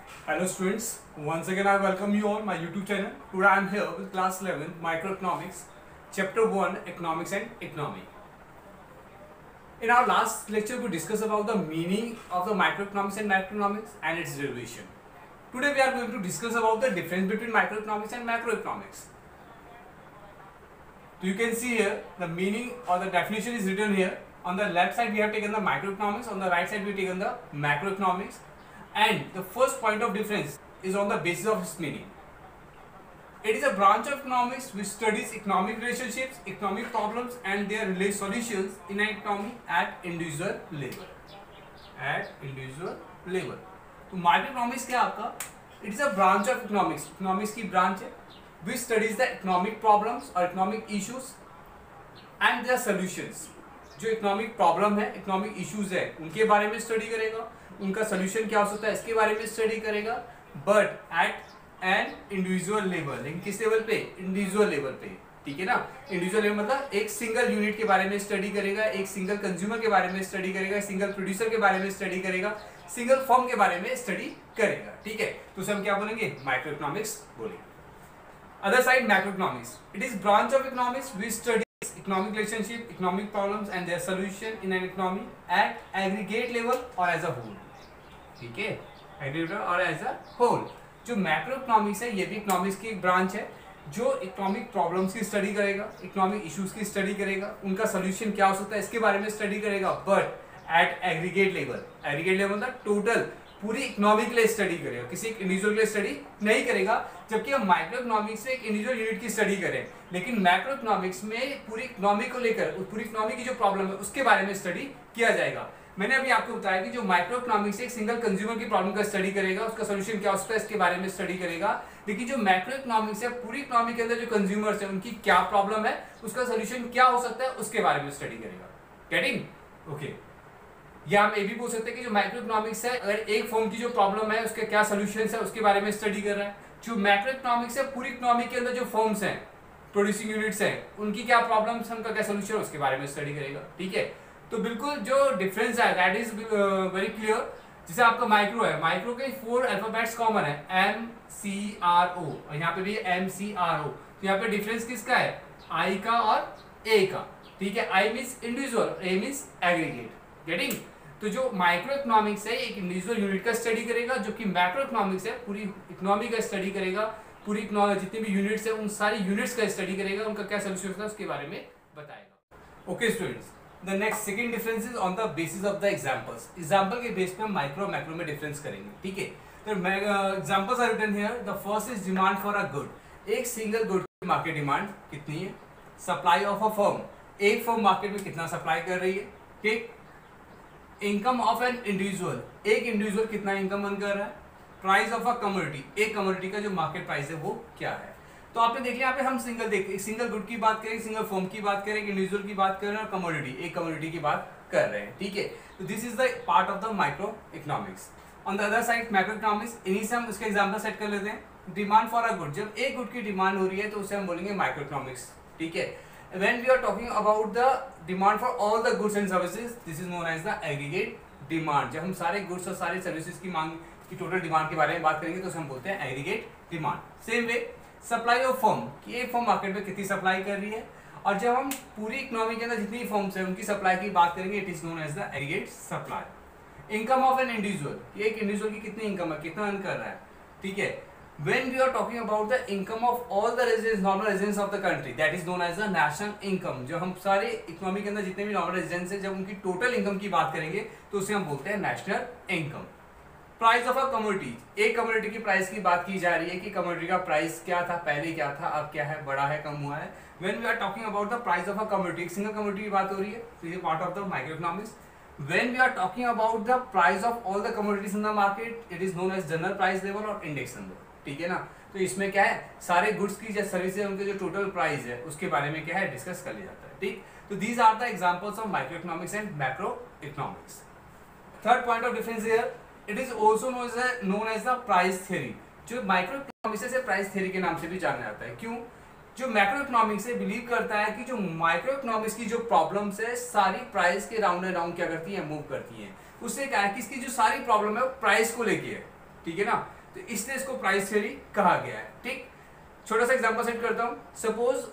Hello students, once again I welcome you on my YouTube channel. Today I am here with class 11 Microeconomics, chapter 1 Economics and Economy. In our last lecture we discussed about the meaning of the microeconomics and macroeconomics and its derivation. Today we are going to discuss about the difference between microeconomics and macroeconomics. So you can see here the meaning or the definition is written here. On the left side we have taken the microeconomics, on the right side we have taken the macroeconomics. And the first point of difference is on the basis of its meaning. It is a branch of economics which studies economic relationships, economic problems and their related solutions in an economy at individual level. तो microeconomics क्या आपका? It is a branch of economics. Economics की branch है which studies the economic problems or economic issues and their solutions. जो economic problem है, economic issues है, उनके बारे में स्टडी करेगा, उनका सोल्यूशन क्या हो सकता है इसके बारे में स्टडी करेगा, but at an individual level. लेकिन किस लेवल पे? इंडिविजुअल लेवल पे. ठीक है ना. इंडिविजुअल लेवल मतलब एक सिंगल यूनिट के बारे में स्टडी करेगा, एक सिंगल कंज्यूमर के बारे में स्टडी करेगा, सिंगल प्रोड्यूसर के बारे में स्टडी करेगा, सिंगल फर्म के बारे में स्टडी करेगा. ठीक है. तो उसे हम क्या बोलेंगे? माइक्रो इकोनॉमिक्स बोलेंगे. Other side macroeconomics. It is branch of economics which study economic relationship, economic problems and their solution in an economy at aggregate level or as a whole. ठीक है, aggregate और as a whole. जो macro economics है ये भी economics की एक branch है जो इकोनॉमिक प्रॉब्लम्स की स्टडी करेगा, इकोनॉमिक इश्यूज की स्टडी करेगा, उनका सोल्यूशन क्या हो सकता है इसके बारे में स्टडी करेगा, but at aggregate level. Aggregate level मतलब टोटल पूरी इकोनॉमी के लिए स्टडी करेगा, किसी एक इंडिविजुअल के लिए स्टडी नहीं करेगा. जबकि हम माइक्रो इकोनॉमिक्स में एक इंडिविजुअल यूनिट की स्टडी करें, लेकिन मैक्रो इकोनॉमिक्स में पूरी इकोनॉमी को लेकर पूरी इकोनॉमी की जो प्रॉब्लम है उसके बारे में स्टडी किया जाएगा. मैंने अभी आपको बताया कि जो माइक्रो इकोनॉमिक्स एक सिंगल कंज्यूमर की प्रॉब्लम का स्टडी करेगा, उसका सोल्यूशन क्या हो सकता है इसके बारे में स्टडी करेगा. लेकिन जो मैक्रो इकोनॉमिक्स है पूरी इकोनॉमी के अंदर जो कंज्यूमर्स है उनकी क्या प्रॉब्लम है, उसका सोल्यूशन क्या हो सकता है उसके बारे में स्टडी करेगा. गेटिंग? ओके. या हम ये भी पूछ सकते हैं कि जो माइक्रो इकोनॉमिक्स है अगर एक फर्म की जो प्रॉब्लम है उसके क्या सोल्यूशंस है उसके बारे में स्टडी कर रहा है. जो मैक्रो इकोनॉमिक्स है पूरी इकोनॉमी के अंदर जो फर्म्स हैं, प्रोड्यूसिंग यूनिट्स हैं, उनकी क्या प्रॉब्लम्स है, उनका क्या सोल्यूशन है उसके बारे में स्टडी करेगा. ठीक है. तो बिल्कुल जो डिफरेंस है दैट इज वेरी क्लियर. जैसे आपका माइक्रो है, माइक्रो के 4 अल्फाबेट्स कॉमन है, MCRO, और यहाँ पे भी MCRO. तो यहाँ पे डिफरेंस किसका है? I का और A का. ठीक है. I means individual, A means aggregate. Getting? तो जो माइक्रो इकोनॉमिक्स है एक इंडिविजुअल यूनिट का स्टडी करेगा, जो कि मैक्रो इकोनॉमिक्स है पूरी इकोनॉमी का स्टडी करेगा, पूरी जितने भी यूनिट्स है उन सारी यूनिट्स का स्टडी करेगा, उनका क्या सोल्यूशन होता है उसके बारे में बताएगा. Okay students, the next second difference is on the basis of the examples. Example के बेस पे हम माइक्रो मैक्रो में डिफरेंस करेंगे. ठीक है. तो examples are written here. The first is demand for a good. एक सिंगल गुड की मार्केट डिमांड कितनी है? Supply of a firm. एक फर्म मार्केट में कितना सप्लाई कर रही है. ठीक. Income of an individual. एक इंडिविजुअल कितना इनकम अर्न कर रहा है. Price of a commodity. एक कमोडिटी का जो मार्केट प्राइस है वो क्या है. तो आपने देख लिया यहाँ पे हम सिंगल गुड की बात करें, सिंगल फर्म की बात करें, इंडिविजुअल की बात कर रहे हैं और कमोडिटी, एक कमोडिटी की बात कर रहे हैं. ठीक है. तो this is the part of the micro economics. On the other side macro economics. इन्हीं से हम उसके एग्जाम्पल सेट कर लेते हैं. Demand for a good. जब एक गुड की डिमांड हो रही है तो उसे हम बोलेंगे माइक्रो इकोनॉमिक्स. ठीक है. When we are talking about the demand for all the goods and services, this is known as the aggregate demand. जब हम सारे गुड्स और सारे सर्विसेज की मांग की टोटल डिमांड के बारे में बात करेंगे तो उसे हम बोलते हैं aggregate demand. Same way supply of firm, कि एक फर्म मार्केट में कितनी सप्लाई कर रही है, और जब हम पूरी इकोनॉमी के अंदर जितनी फर्म्स हैं उनकी सप्लाई की बात करेंगे it is known as the aggregate supply. Income of an individual, एक इंडिविजुअल की कितनी इनकम है, कितना अर्न कर रहा है. ठीक है. When we are talking about the income of all the residents, normal residents of the country, that is known as the national income. जो हम सारे इकोनॉमी के अंदर जितने भी नॉर्मल रेजिडेंट्स हैं जब उनकी टोटल इनकम की बात करेंगे तो उसे हम बोलते हैं national income. Price of a commodity. एक कमोडिटी की प्राइस की बात की जा रही है कि कमोडिटी का प्राइस क्या था, पहले क्या था, अब क्या है, बढ़ा है, कम हुआ है. When we are talking about the price of a commodity, एक सिंगल कमोडिटी की बात हो रही है तो ये part of the micro economics. When we are talking about the price of all the commodities in the market, it is known as general price level और index number. ठीक है ना. तो इसमें क्या है, सारे गुड्स की जो सर्विस है उनके जो टोटल प्राइस है उसके बारे में क्या है डिस्कस कर लिया जाता है. ठीक. तो these are the examples of micro economics and macro economics. Third point of difference here, it is also known as the price theory. जो माइक्रो इकोनॉमिक्स से प्राइस थ्योरी के नाम से भी जाना जाता है. क्यों? जो मैक्रो इकोनॉमिक्स से बिलीव करता है कि जो माइक्रो इकोनॉमिक्स की जो प्रॉब्लम्स है सारी प्राइस के राउंड एंड राउंड क्या करती है, मूव करती है. उससे क्या है कि इसकी जो सारी प्रॉब्लम है वो प्राइस को लेके है. ठीक है ना. तो इसलिए इसको प्राइस थ्योरी कहा गया है। ठीक, छोटा सा एग्जांपल सेट करता हूँ। सपोज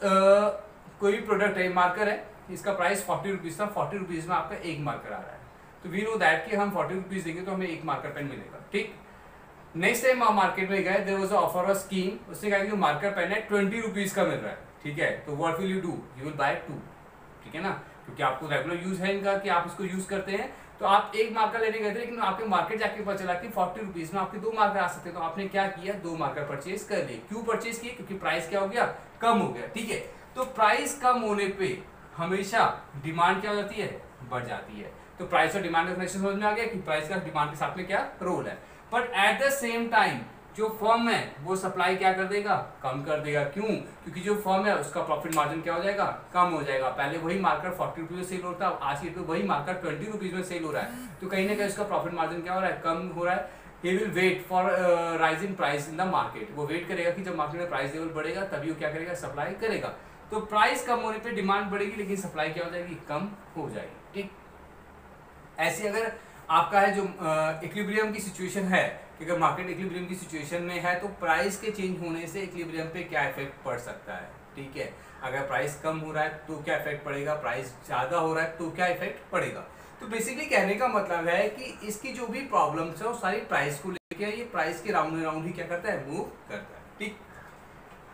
कोई भी प्रोडक्ट है, मार्कर है, इसका प्राइस 40 रुपीज़ था, 40 रुपीज़ में आपका एक मार्कर आ रहा है, तो वी नो दैट कि हम 40 रुपीज़ देंगे तो हमें एक मार्कर पेन मिलेगा। ठीक, नेक्स्ट टाइम आप मार्केट में गए, there was offer of scheme, उसने कहा कि मार्कर पेन है 20 रुपीज़ का मिल रहा है। ठीक है, तो what will you do, you will buy 2। ठीक है ना, क्योंकि आपको रेगुलर यूज है इनका कि आप इसको यूज करते हैं, तो आप एक मार्कर लेने गए थे, लेकिन आपके मार्केट जाके पता चला कि 40 रुपीज़ में आपके 2 मार्कर आ सकते हैं, तो आपने क्या किया, 2 मार्कर परचेज कर लिए। क्यों परचेज किए, क्योंकि प्राइस क्या हो गया, कम हो गया। ठीक है, तो प्राइस कम होने पे हमेशा डिमांड क्या हो जाती है, बढ़ जाती है। तो प्राइस और डिमांड का कनेक्शन समझ में आ गया कि प्राइस का डिमांड के साथ में क्या रोल है। But at the same time जो फर्म है वो सप्लाई क्या कर देगा, कम कर देगा। क्यों, क्योंकि जो फर्म है उसका प्रॉफिट मार्जिन क्या हो जाएगा, कम हो जाएगा। पहले वही मार्कर 40 रुपीज़ में सेल होता है, आज की डेट में वही मार्कर 20 रुपीज़ में सेल हो रहा है, तो कहीं ना कहीं उसका प्रॉफिट मार्जिन क्या हो रहा है, कम हो रहा है। He will wait for rise in price in the market। वो वेट करेगा कि जब मार्केट में प्राइस लेवल बढ़ेगा तभी वो क्या करेगा, सप्लाई करेगा। तो प्राइस कम होने पे डिमांड बढ़ेगी, लेकिन सप्लाई क्या हो जाएगी, कम हो जाएगी। ठीक, ऐसे अगर आपका है जो इक्विलिब्रियम की सिचुएशन है कि अगर मार्केट इक्विलिब्रियम की सिचुएशन में है तो प्राइस के चेंज होने से इक्विलिब्रियम पे क्या इफेक्ट पड़ सकता है। ठीक है, अगर प्राइस कम हो रहा है तो क्या इफेक्ट पड़ेगा, प्राइस ज़्यादा हो रहा है तो क्या इफेक्ट पड़ेगा। तो बेसिकली कहने का मतलब है कि इसकी जो भी प्रॉब्लम्स है वो सारी प्राइस को लेके, ये प्राइस के राउंड राउंड ही क्या करता है, मूव करता है। ठीक,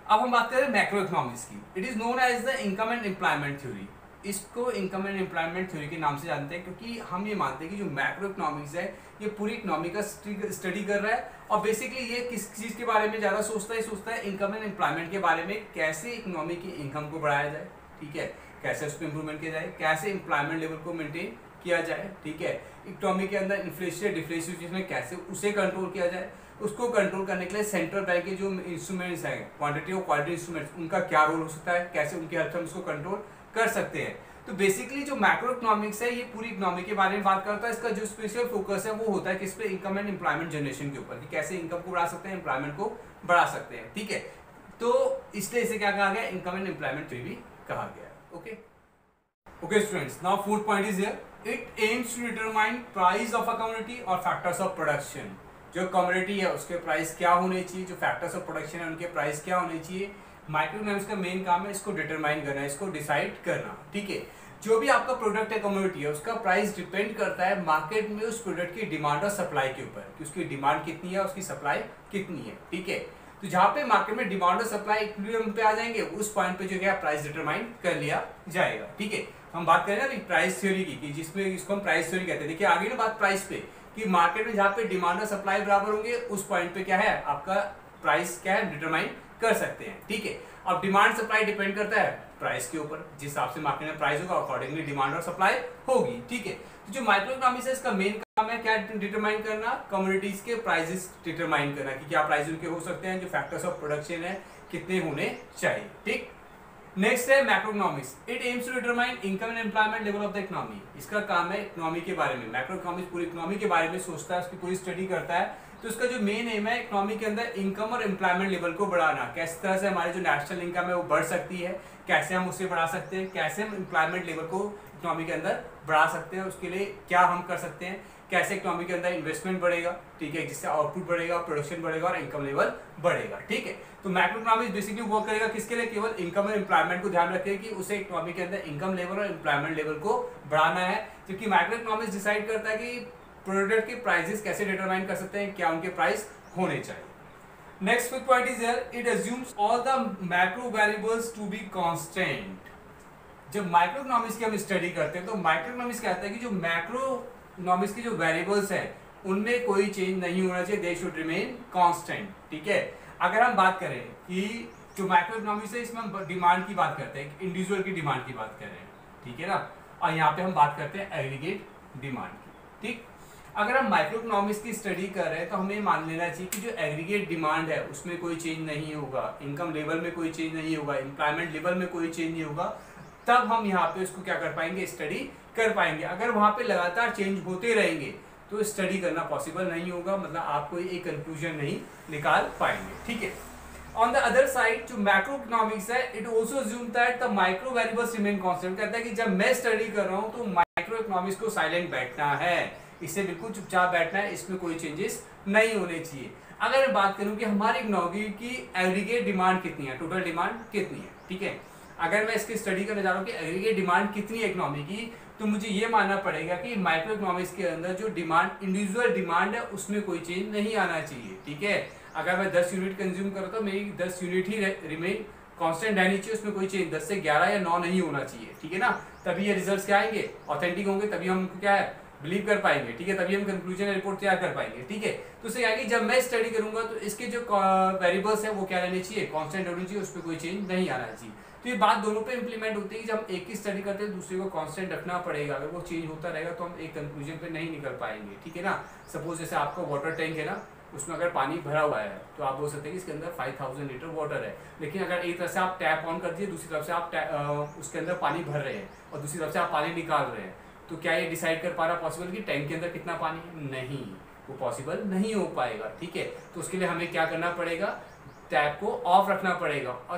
अब हम बात करें मैक्रो इकोनॉमिक्स की। It is known as the income and employment theory. इसको इनकम एंड एम्प्लॉयमेंट थ्योरी के नाम से जानते हैं क्योंकि हम ये मानते हैं कि जो मैक्रो इकोनॉमिक्स है ये पूरी इकोनॉमी का स्टडी कर रहा है, और बेसिकली ये किस चीज़ के बारे में ज़्यादा सोचता है इनकम एंड एम्प्लॉयमेंट के बारे में, कैसे इकोनॉमी की इनकम को बढ़ाया जाए। ठीक है, कैसे उसको इम्प्रूवमेंट किया जाए, कैसे एम्प्लॉयमेंट लेवल को मेंटेन किया जाए। ठीक है, इकोनॉमी के अंदर इन्फ्लेशन डिफ्लेशन में कैसे उसे कंट्रोल किया जाए, उसको कंट्रोल करने के लिए सेंट्रल बैंक के जो इंस्ट्रूमेंट्स हैं, क्वांटिटी और क्वालिटी इंस्ट्रूमेंट्स, उनका क्या रोल हो सकता है, कैसे उनके हेल्प से हम उसको कंट्रोल कर सकते हैं। तो बेसिकली जो मैक्रो इकोनॉमिक्स है ये पूरी इकोनॉमी के बारे में बात करता है। इसका जो स्पेशल फोकस है वो होता है किस पे, इनकम एंड एम्प्लॉयमेंट जनरेशन के ऊपर, कि कैसे इनकम को बढ़ा सकते हैं, एम्प्लॉयमेंट को बढ़ा सकते हैं। ठीक है, तो इसलिए इसे क्या कहा गया, इनकम एंड एम्प्लॉयमेंट थ्योरी भी कहा गया। Okay okay students, now fourth point is here, it aims to determine price of a commodity और फैक्टर्स ऑफ प्रोडक्शन। जो कमोडिटी है उसके प्राइस क्या होने चाहिए, जो फैक्टर्स ऑफ प्रोडक्शन है उनके प्राइस क्या होने चाहिए। माइक्रो इकोनॉमिक्स का मेन काम है इसको डिटरमाइन करना, इसको डिसाइड करना। ठीक है, जो भी आपका प्रोडक्ट है, कमोडिटी है, उसका प्राइस डिपेंड करता है मार्केट में उस प्रोडक्ट की डिमांड और सप्लाई के ऊपर, कि उसकी डिमांड कितनी है, उसकी सप्लाई कितनी है। ठीक है, तो जहाँ पे मार्केट में डिमांड और सप्लाई इक्विलिब्रियम पे आ जाएंगे उस पॉइंट पे जो है प्राइस डिटरमाइन कर लिया जाएगा। ठीक है, हम बात करें ना प्राइस थ्योरी की, कि जिसमें इसको हम प्राइस थ्योरी कहते हैं। देखिए आगे ना बात प्राइस पे, कि मार्केट में जहाँ पे डिमांड और सप्लाई बराबर होंगे उस पॉइंट पे क्या है, आपका प्राइस क्या है, डिटरमाइन कर सकते हैं। ठीक है, अब डिमांड सप्लाई डिपेंड करता है प्राइस के ऊपर, जिस हिसाब से मार्केट में प्राइस होगा अकॉर्डिंगली डिमांड और सप्लाई होगी। ठीक है, तो जो माइक्रो इकोनॉमिक्स है इसका मेन काम है क्या, डिटरमाइन करना, कमोडिटीज के प्राइसेस डिटरमाइन करना कि क्या प्राइस उनके हो सकते हैं, जो फैक्टर्स ऑफ प्रोडक्शन है कितने होने चाहिए। ठीक, नेक्स्ट है macro economics, it aims to determine income and employment level of the economy. इसका काम है इकोनॉमी के बारे में, मैक्रो इकोनॉमिक्स पूरी इकोनॉमी के बारे में सोचता है, उसकी पूरी स्टडी करता है। तो इसका जो मेन एम है इकोनॉमी के अंदर इनकम और एम्प्लॉयमेंट लेवल को बढ़ाना, किस तरह से हमारी जो नेशनल इनकम है वो बढ़ सकती है, कैसे हम उसे बढ़ा सकते हैं, कैसे हम एम्प्लॉयमेंट लेवल को इकोनॉमी के अंदर बढ़ा सकते हैं, उसके लिए क्या हम कर सकते हैं, कैसे इकोनॉमी के अंदर इन्वेस्टमेंट बढ़ेगा। ठीक है, जिससे आउटपुट बढ़ेगा, प्रोडक्शन बढ़ेगा और इनकम लेवल बढ़ेगा। ठीक है, तो मैक्रो इकोनॉमिक्स बेसिकली वर्क करेगा किसके लिए, केवल इनकम और एम्प्लॉयमेंट को ध्यान रखेगा कि उसे इकोनॉमी के अंदर इनकम लेवल और एम्प्लॉयमेंट लेवल को बढ़ाना है। क्योंकि मैक्रो इकोनॉमिक्स डिसाइड करता है कि प्रोडक्ट के प्राइसेस कैसे डिटरमाइन कर सकते हैं, क्या उनके प्राइस होने चाहिए। Next fifth point is here, it assumes all the macro variables to be constant. जब माइक्रो इकोनॉमिक्स की हम स्टडी करते हैं तो माइक्रो इकोनॉमिक्स कहता है कि जो मैक्रो इकोनॉमिक्स की जो वेरिएबल्स हैं उनमें कोई चेंज नहीं होना चाहिए, दे शुड रिमेन कांस्टेंट। ठीक है, अगर हम बात करें कि जो माइक्रो इकोनॉमिक्स है इसमें हम डिमांड की बात करते हैं, इंडिविजुअल की डिमांड की बात कर रहे हैं। ठीक है ना, और यहाँ पे हम बात करते हैं एग्रीगेट डिमांड की। ठीक, अगर हम माइक्रो इकोनॉमिक्स की स्टडी कर रहे हैं तो हमें मान लेना चाहिए कि जो एग्रीगेट डिमांड है उसमें कोई चेंज नहीं होगा, इनकम लेवल में कोई चेंज नहीं होगा, एम्प्लॉयमेंट लेवल में कोई चेंज नहीं होगा, तब हम यहाँ पे उसको क्या कर पाएंगे, स्टडी कर पाएंगे। अगर वहाँ पे लगातार चेंज होते रहेंगे तो स्टडी करना पॉसिबल नहीं होगा, मतलब आप कोई एक कंक्लूजन नहीं निकाल पाएंगे। ठीक है, ऑन द अदर साइड जो मैक्रो इकोनॉमिक्स है it also assume that the micro variables remain constant. कहता है कि जब मैं स्टडी कर रहा हूँ तो माइक्रो इकोनॉमिक्स को साइलेंट बैठना है, इससे बिल्कुल चुपचाप बैठना है, इसमें कोई चेंजेस नहीं होने चाहिए। अगर मैं बात करूं कि हमारी इकोनॉमी की एग्रीगेट डिमांड कितनी है, टोटल डिमांड कितनी है, ठीक है, अगर मैं इसकी स्टडी करने जा रहा हूँ कि एग्रीगेट डिमांड कितनी है इकोनॉमी की, तो मुझे ये मानना पड़ेगा कि माइक्रो इकोनॉमिक्स के अंदर जो डिमांड इंडिविजुअल डिमांड है उसमें कोई चेंज नहीं आना चाहिए, ठीक है। अगर मैं 10 यूनिट कंज्यूम कर रहा तो मेरी 10 यूनिट ही रिमेन कांस्टेंट रहनी चाहिए, उसमें कोई चेंज 10 से 11 या 9 नहीं होना चाहिए, ठीक है ना। तभी ये रिजल्ट्स क्या आएंगे, ऑथेंटिक होंगे, तभी हम क्या है बिलीव कर पाएंगे, ठीक है, तभी हम कंक्लूजन रिपोर्ट तैयार कर पाएंगे, ठीक है। तो उससे क्या है कि जब मैं स्टडी करूंगा तो इसके जो वेरिएबल्स है वो क्या रहने चाहिए, कांस्टेंट होनी चाहिए, उसमें कोई चेंज नहीं आना चाहिए। तो ये बात दोनों पे इंप्लीमेंट होती है कि जब हम एक की स्टडी करते हैं दूसरे को कांस्टेंट रखना पड़ेगा, अगर वो चेंज होता रहेगा तो हम एक कंक्लूजन पे नहीं निकल पाएंगे, ठीक है ना। सपोज जैसे आपका वाटर टैंक है ना, उसमें अगर पानी भरा हुआ है तो आप बोल सकते हैं कि इसके अंदर 5000 लीटर वाटर है, लेकिन अगर एक तरफ से आप टैप ऑन कर दिए, दूसरी तरफ से आप उसके अंदर पानी भर रहे हैं और दूसरी तरफ से आप पानी निकाल रहे हैं, तो क्या ये डिसाइड कर पा रहा पॉसिबल कि टैंक के अंदर कितना पानी है? नहीं, वो पॉसिबल नहीं हो पाएगा, ठीक है। तो उसके लिए हमें क्या करना पड़ेगा, टैप को ऑफ रखना पड़ेगा और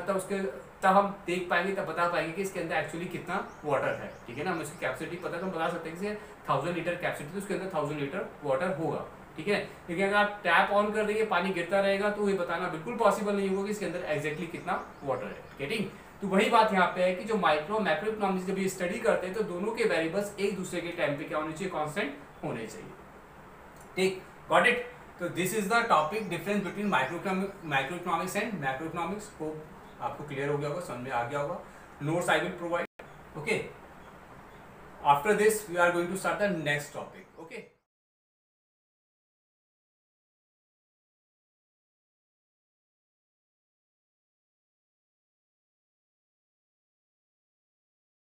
तब हम देख पाएंगे, तब बता पाएंगे कि इसके अंदर एक्चुअली कितना वाटर है, ठीक है ना। हमें इसकी कैपेसिटी पता है तो हम बता सकते हैं कि 1000 लीटर कैपेसिटी, तो उसके अंदर 1000 लीटर वाटर होगा, ठीक है। लेकिन अगर आप टैप ऑन कर देंगे पानी गिरता रहेगा तो ये बताना बिल्कुल पॉसिबल नहीं होगा कि इसके अंदर एग्जैक्टली कितना वाटर है, गेटिंग। तो वही बात यहाँ पे है कि जो मैक्रो इकोनॉमिक्स जब ये स्टडी करते हैं तो दोनों के वेरिएबल्स एक दूसरे के टाइम पे क्या होने चाहिए, कांस्टेंट होने चाहिए, ठीक, गॉट इट। तो this is the topic, difference between micro economics and macro economics. को आपको क्लियर हो गया होगा, समझ में आ गया होगा। Notes I will provide, okay. After this we are going to start the next topic.